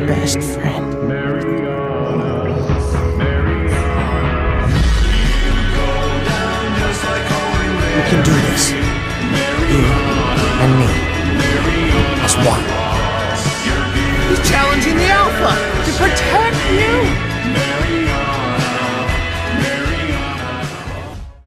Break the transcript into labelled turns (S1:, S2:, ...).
S1: best friend. We can do this. You and me. As one.
S2: He's challenging the Alpha to protect you!